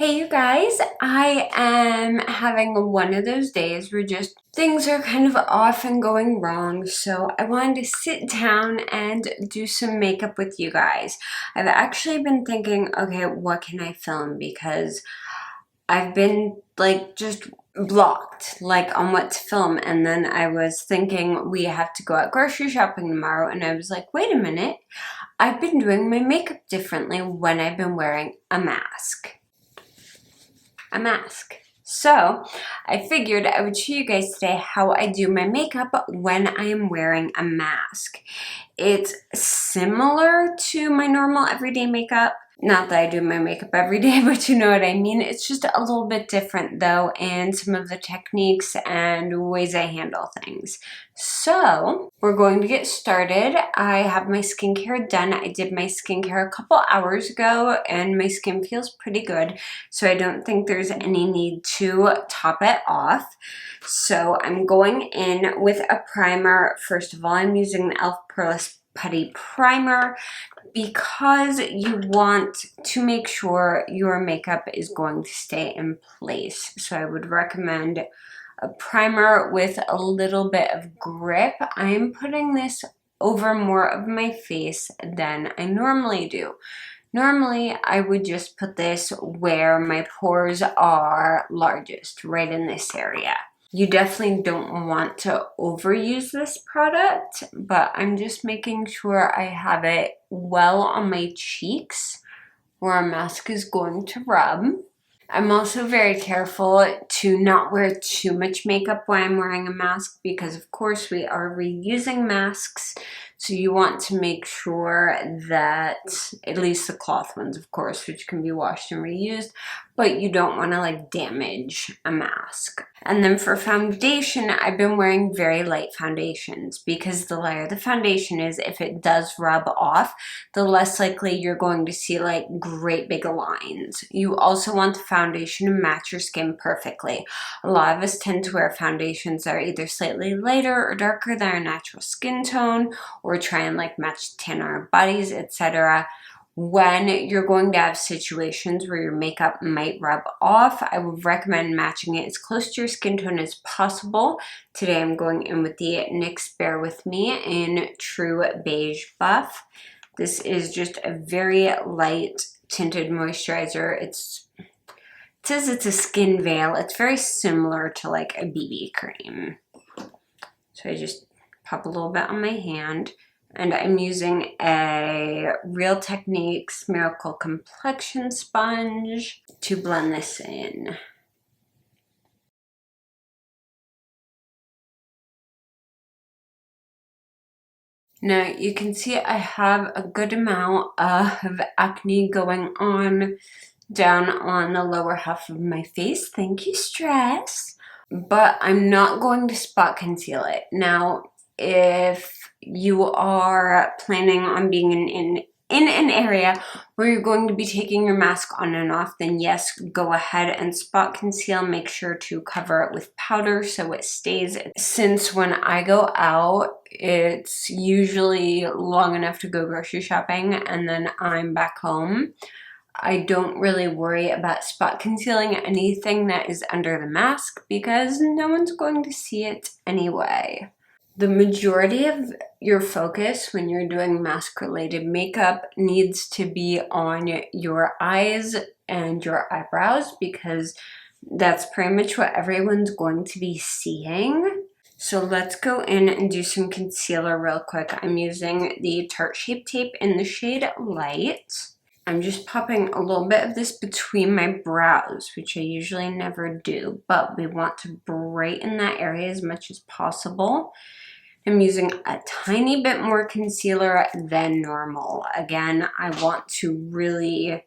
Hey you guys, I am having one of those days where just things are kind of off and going wrong, so I wanted to sit down and do some makeup with you guys. I've actually been thinking, okay, what can I film? Because I've been just blocked on what to film, and then I was thinking we have to go out grocery shopping tomorrow, and I was like, wait a minute, I've been doing my makeup differently when I've been wearing a mask. So I figured I would show you guys today how I do my makeup when I am wearing a mask. It's similar to my normal everyday makeup. Not that I do my makeup every day, but you know what I mean. It's just a little bit different though, and some of the techniques and ways I handle things. So we're going to get started. I have my skincare done. I did my skincare a couple hours ago and my skin feels pretty good. So I don't think there's any need to top it off. So I'm going in with a primer. First of all, I'm using the e.l.f. Poreless Putty Primer because you want to make sure your makeup is going to stay in place. So I would recommend a primer with a little bit of grip. I'm putting this over more of my face than I normally do. Normally, I would just put this where my pores are largest, right in this area. You definitely don't want to overuse this product, but I'm just making sure I have it well on my cheeks where a mask is going to rub. I'm also very careful to not wear too much makeup when I'm wearing a mask because of course we are reusing masks. So you want to make sure that, at least the cloth ones of course, which can be washed and reused, but you don't want to damage a mask. And then for foundation, I've been wearing very light foundations because the lighter the foundation is, if it does rub off, the less likely you're going to see great big lines. You also want the foundation to match your skin perfectly. A lot of us tend to wear foundations that are either slightly lighter or darker than our natural skin tone, or try and match tan on our bodies, etc. When you're going to have situations where your makeup might rub off, I would recommend matching it as close to your skin tone as possible. Today I'm going in with the NYX Bear With Me in True Beige Buff. This is just a very light tinted moisturizer. It says it's a skin veil. It's very similar to a BB cream. So I just pop a little bit on my hand. And I'm using a Real Techniques Miracle Complexion Sponge to blend this in. Now you can see I have a good amount of acne going on down on the lower half of my face. Thank you, stress. But I'm not going to spot conceal it. Now, if you are planning on being in an area where you're going to be taking your mask on and off, then yes, go ahead and spot conceal. Make sure to cover it with powder so it stays. Since when I go out, it's usually long enough to go grocery shopping and then I'm back home. I don't really worry about spot concealing anything that is under the mask because no one's going to see it anyway. The majority of your focus when you're doing mask-related makeup needs to be on your eyes and your eyebrows because that's pretty much what everyone's going to be seeing. So let's go in and do some concealer real quick. I'm using the Tarte Shape Tape in the shade Light. I'm just popping a little bit of this between my brows, which I usually never do, but we want to brighten that area as much as possible. I'm using a tiny bit more concealer than normal. Again, I want to really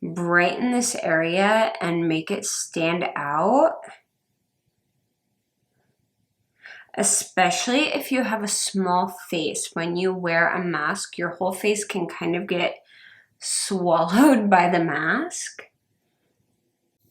brighten this area and make it stand out. Especially if you have a small face. When you wear a mask, your whole face can kind of get swallowed by the mask.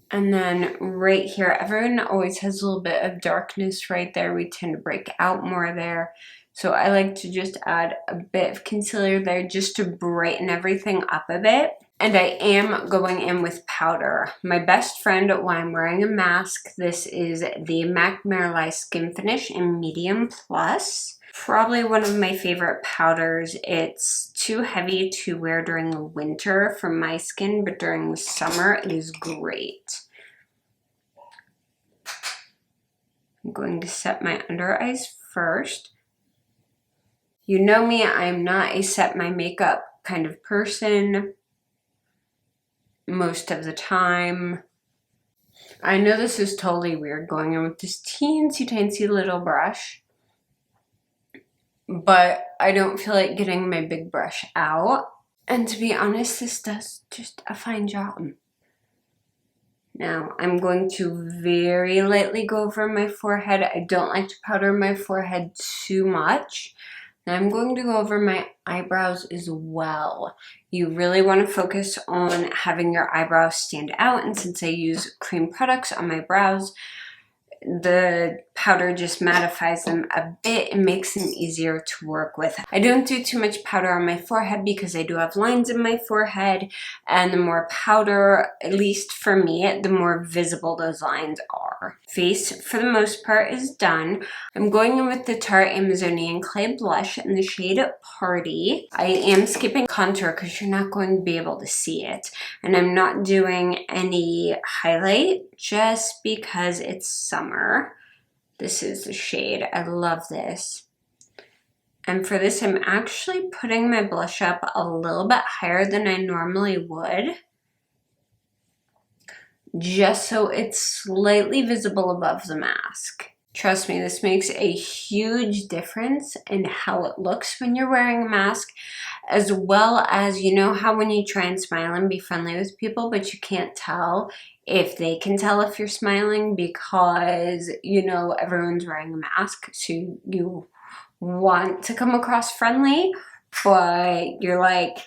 And then right here, everyone always has a little bit of darkness right there. We tend to break out more there. So I like to just add a bit of concealer there just to brighten everything up a bit. And I am going in with powder. My best friend while I'm wearing a mask, this is the MAC Merlai Skin Finish in Medium Plus. Probably one of my favorite powders. It's too heavy to wear during the winter for my skin, but during the summer it is great. I'm going to set my under eyes first. You know me, I'm not a set my makeup kind of person most of the time. I know this is totally weird going in with this teensy little brush, but I don't feel like getting my big brush out. And to be honest, this does just a fine job. Now, I'm going to very lightly go over my forehead. I don't like to powder my forehead too much. Now I'm going to go over my eyebrows as well. You really want to focus on having your eyebrows stand out, and since I use cream products on my brows, the powder just mattifies them a bit and makes them easier to work with. I don't do too much powder on my forehead because I do have lines in my forehead, and the more powder, at least for me, the more visible those lines are. Face, for the most part, is done. I'm going in with the Tarte Amazonian Clay Blush in the shade Party. I am skipping contour because you're not going to be able to see it. And I'm not doing any highlight just because it's summer. This is the shade. I love this. And for this, I'm actually putting my blush up a little bit higher than I normally would, just so it's slightly visible above the mask. Trust me, this makes a huge difference in how it looks when you're wearing a mask, as well as, you know how when you try and smile and be friendly with people, but you can't tell if they can tell if you're smiling because, you know, everyone's wearing a mask, so you want to come across friendly, but you're like,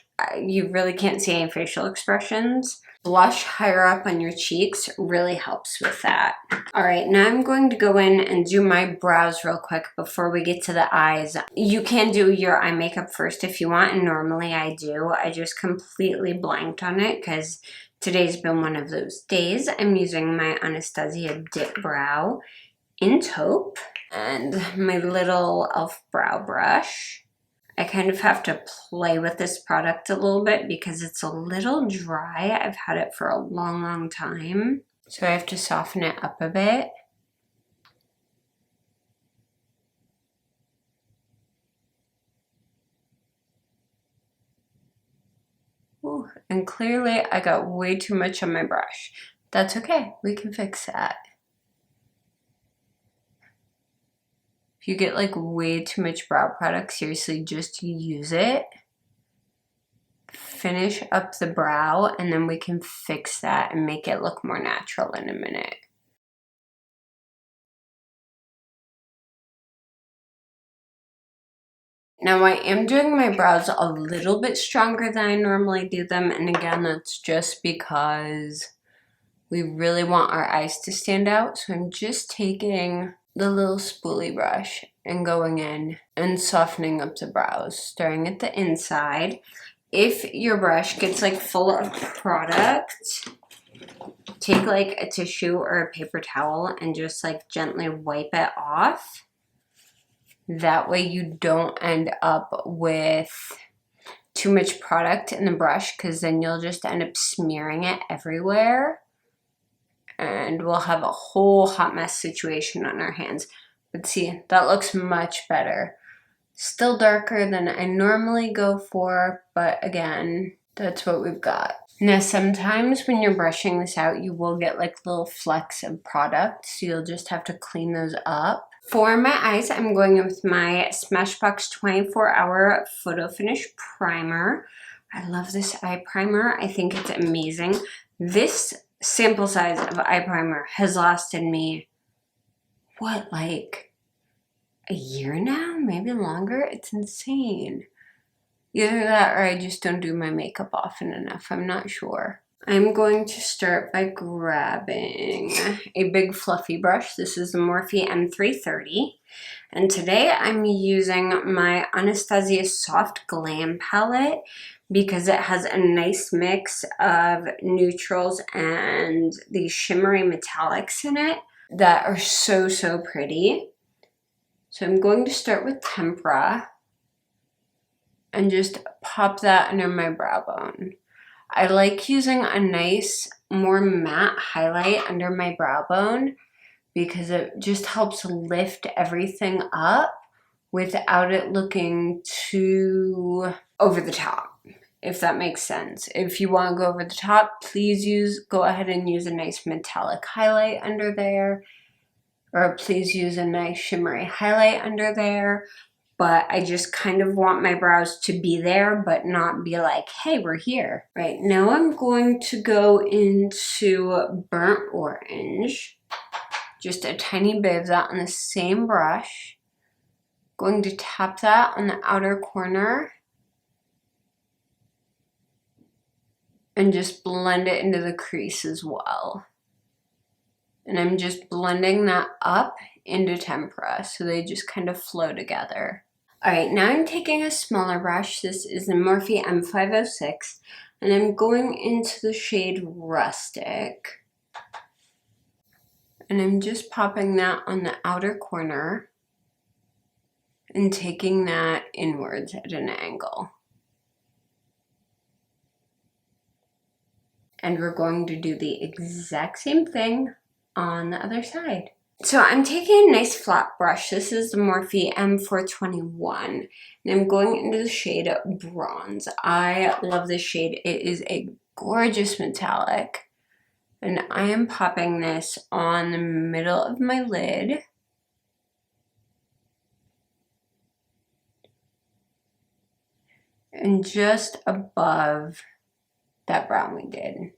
you really can't see any facial expressions. Blush higher up on your cheeks really helps with that. All right, now I'm going to go in and do my brows real quick before we get to the eyes. You can do your eye makeup first if you want, and normally I do. I just completely blanked on it because today's been one of those days. I'm using my Anastasia Dip Brow in taupe and my little e.l.f. brow brush. I kind of have to play with this product a little bit because it's a little dry. I've had it for a long time, so I have to soften it up a bit. Ooh, and clearly I got way too much on my brush. That's okay, we can fix that. If you get like way too much brow product, seriously, just use it. Finish up the brow, and then we can fix that and make it look more natural in a minute. Now I am doing my brows a little bit stronger than I normally do them, and again, that's just because we really want our eyes to stand out. So I'm just taking the little spoolie brush and going in and softening up the brows, starting at the inside. If your brush gets like full of product, take like a tissue or a paper towel and just like gently wipe it off. That way you don't end up with too much product in the brush, because then you'll just end up smearing it everywhere and we'll have a whole hot mess situation on our hands. But see, that looks much better. Still darker than I normally go for, but again, that's what we've got. Now, sometimes when you're brushing this out, you will get like little flecks of product, so you'll just have to clean those up. For my eyes, I'm going with my Smashbox 24-Hour Photo Finish Primer. I love this eye primer. I think it's amazing. This sample size of eye primer has lasted me, what, like a year now? Maybe longer? It's insane. Either that or I just don't do my makeup often enough. I'm not sure. I'm going to start by grabbing a big fluffy brush. This is the Morphe M330. And today I'm using my Anastasia Soft Glam palette. because it has a nice mix of neutrals and these shimmery metallics in it that are so, so pretty. So I'm going to start with Tempera and just pop that under my brow bone. I like using a nice, more matte highlight under my brow bone because it just helps lift everything up without it looking too over the top, if that makes sense. If you want to go over the top, please go ahead and use a nice metallic highlight under there, or please use a nice shimmery highlight under there. But I just kind of want my brows to be there, but not be like, hey, we're here. Right, now I'm going to go into Burnt Orange. Just a tiny bit of that on the same brush. Going to tap that on the outer corner and just blend it into the crease as well. And I'm just blending that up into Tempera so they just kind of flow together. All right, now I'm taking a smaller brush. This is the Morphe M506, and I'm going into the shade Rustic. And I'm just popping that on the outer corner and taking that inwards at an angle. And we're going to do the exact same thing on the other side. So I'm taking a nice flat brush. This is the Morphe M421, and I'm going into the shade Bronze. I love this shade. It is a gorgeous metallic. And I am popping this on the middle of my lid. And just above that brown we did.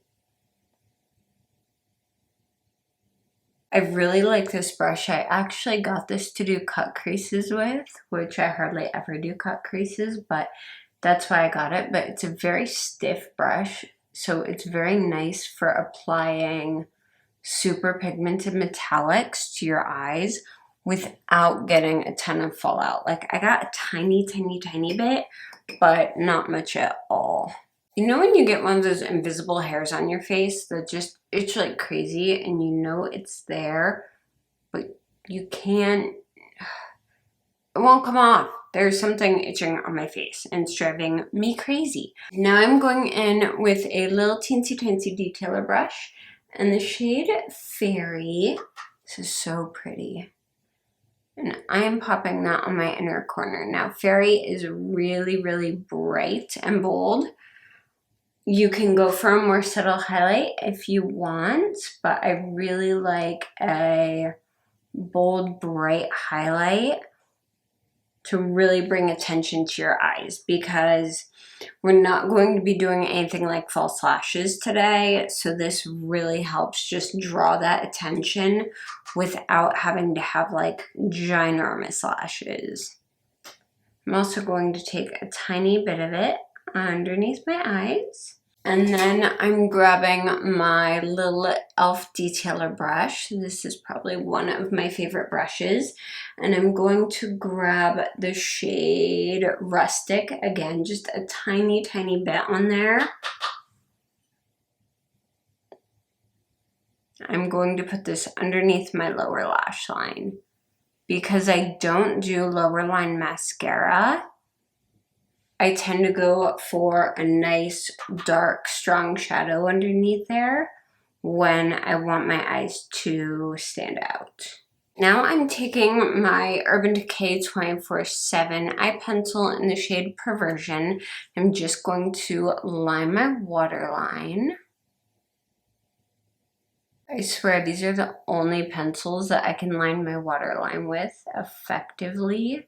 I really like this brush. I actually got this to do cut creases with, which I hardly ever do cut creases, but that's why I got it. But it's a very stiff brush, so it's very nice for applying super pigmented metallics to your eyes without getting a ton of fallout. Like, I got a tiny, tiny, tiny bit, but not much at all. You know when you get one of those invisible hairs on your face that just itch like crazy and you know it's there, but you can't, it won't come off. There's something itching on my face and it's driving me crazy. Now I'm going in with a little teensy tiny detailer brush and the shade Fairy. This is so pretty. And I am popping that on my inner corner. Now Fairy is really, really bright and bold. You can go for a more subtle highlight if you want, but I really like a bold, bright highlight to really bring attention to your eyes, because we're not going to be doing anything like false lashes today. So this really helps just draw that attention without having to have like ginormous lashes. I'm also going to take a tiny bit of it underneath my eyes. And then I'm grabbing my little e.l.f. detailer brush. This is probably one of my favorite brushes. And I'm going to grab the shade Rustic. Again, just a tiny, tiny bit on there. I'm going to put this underneath my lower lash line. Because I don't do lower line mascara, I tend to go for a nice, dark, strong shadow underneath there when I want my eyes to stand out. Now I'm taking my Urban Decay 24/7 eye pencil in the shade Perversion. I'm just going to line my waterline. I swear these are the only pencils that I can line my waterline with effectively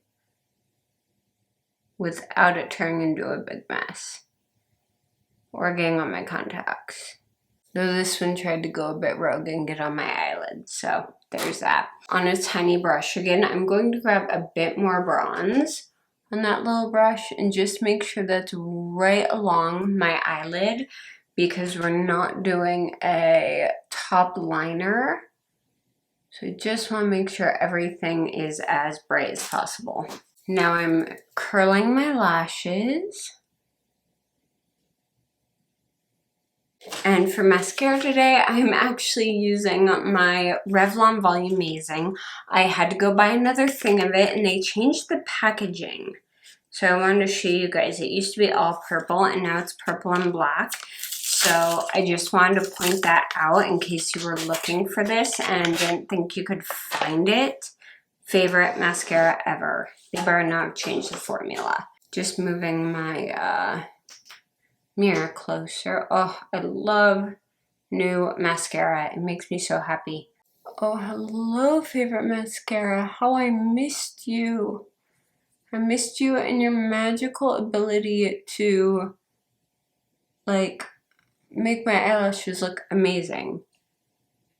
without it turning into a big mess or getting on my contacts. Though this one tried to go a bit rogue and get on my eyelids, so there's that. On a tiny brush again, I'm going to grab a bit more bronze on that little brush and just make sure that's right along my eyelid, because we're not doing a top liner. So I just want to make sure everything is as bright as possible. Now I'm curling my lashes And for mascara today, I'm actually using my Revlon Volumizing. I had to go buy another thing of it and they changed the packaging. So I wanted to show you guys. It used to be all purple and now it's purple and black. So I just wanted to point that out in case you were looking for this and didn't think you could find it. Favorite mascara ever. They better not have changed the formula. Just moving my mirror closer. Oh, I love new mascara. It makes me so happy. Oh, hello, favorite mascara. How I missed you. I missed you and your magical ability to, like, make my eyelashes look amazing.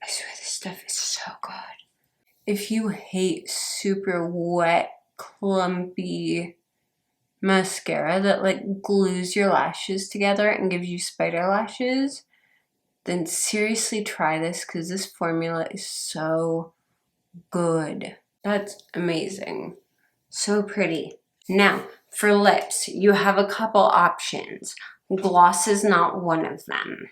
I swear this stuff is so good. If you hate super wet, clumpy mascara that like glues your lashes together and gives you spider lashes, then seriously try this because this formula is so good. That's amazing. So pretty. Now, for lips, you have a couple options. Gloss is not one of them.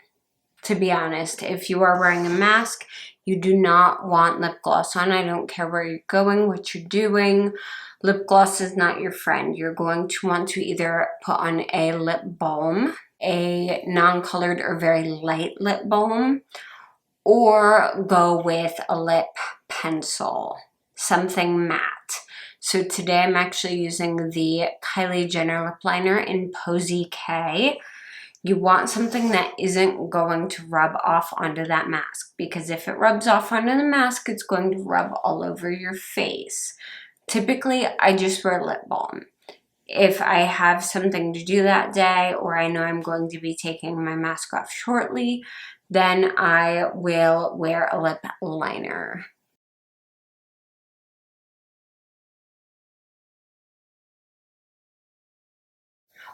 To be honest, if you are wearing a mask, you do not want lip gloss on. I don't care where you're going, what you're doing. Lip gloss is not your friend. You're going to want to either put on a lip balm, a non-colored or very light lip balm, or go with a lip pencil, something matte. So today I'm actually using the Kylie Jenner lip liner in Posy K. You want something that isn't going to rub off onto that mask, because if it rubs off onto the mask, it's going to rub all over your face. Typically, I just wear lip balm. If I have something to do that day, or I know I'm going to be taking my mask off shortly, then I will wear a lip liner.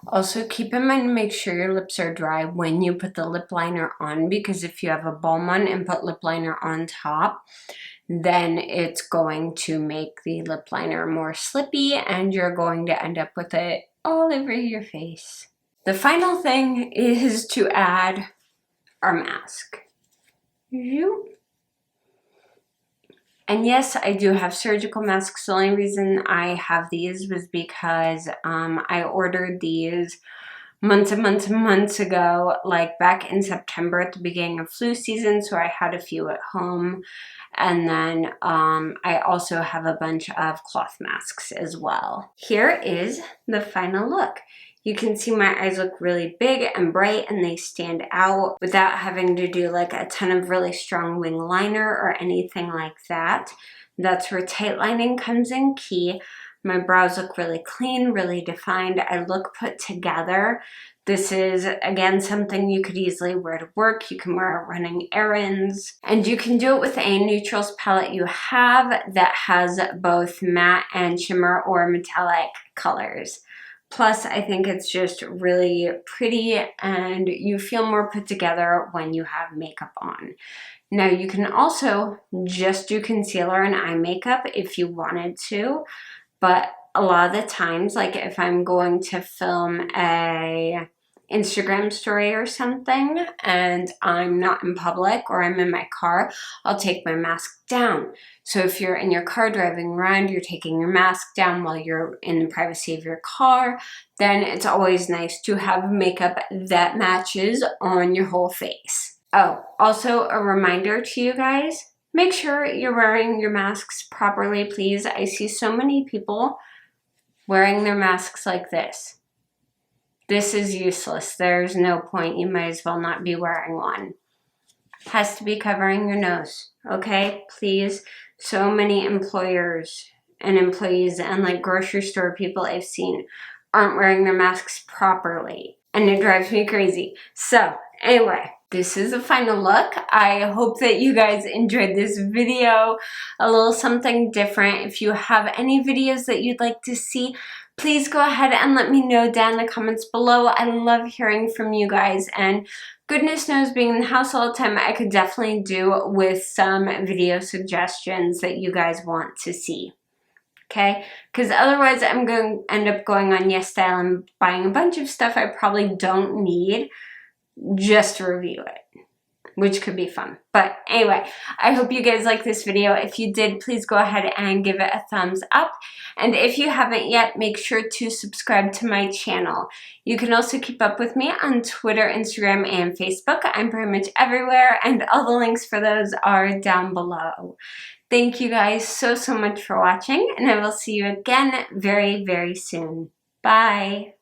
Also, keep in mind to make sure your lips are dry when you put the lip liner on, because if you have a balm on and put lip liner on top, then it's going to make the lip liner more slippy and you're going to end up with it all over your face. The final thing is to add our mask. And yes, I do have surgical masks. The only reason I have these was because I ordered these months ago, like back in September at the beginning of flu season, so I had a few at home. And then I also have a bunch of cloth masks as well. Here is the final look. You can see my eyes look really big and bright and they stand out without having to do like a ton of really strong wing liner or anything like that. That's where tight lining comes in key. My brows look really clean, really defined. I look put together. This is, again, something you could easily wear to work. You can wear it running errands. And you can do it with a neutrals palette you have that has both matte and shimmer or metallic colors. Plus, I think it's just really pretty and you feel more put together when you have makeup on. Now, you can also just do concealer and eye makeup if you wanted to, but a lot of the times, like if I'm going to film a Instagram story or something and I'm not in public or I'm in my car, I'll take my mask down. So if you're in your car driving around, you're taking your mask down while you're in the privacy of your car, then it's always nice to have makeup that matches on your whole face. Oh, also a reminder to you guys, make sure you're wearing your masks properly, please. I see so many people wearing their masks like this. This is useless. There's no point. You might as well not be wearing one. It has to be covering your nose, okay? Please. So many employers and employees and like grocery store people I've seen aren't wearing their masks properly. And it drives me crazy. So anyway, this is the final look. I hope that you guys enjoyed this video, a little something different. If you have any videos that you'd like to see, please go ahead and let me know down in the comments below. I love hearing from you guys, and goodness knows, being in the house all the time, I could definitely do with some video suggestions that you guys want to see. Okay, because otherwise I'm going to end up going on YesStyle and buying a bunch of stuff I probably don't need just to review it, which could be fun. But anyway, I hope you guys like this video. If you did, please go ahead and give it a thumbs up. And if you haven't yet, make sure to subscribe to my channel. You can also keep up with me on Twitter, Instagram, and Facebook. I'm pretty much everywhere, and all the links for those are down below. Thank you guys so much for watching, and I will see you again very, very soon. Bye.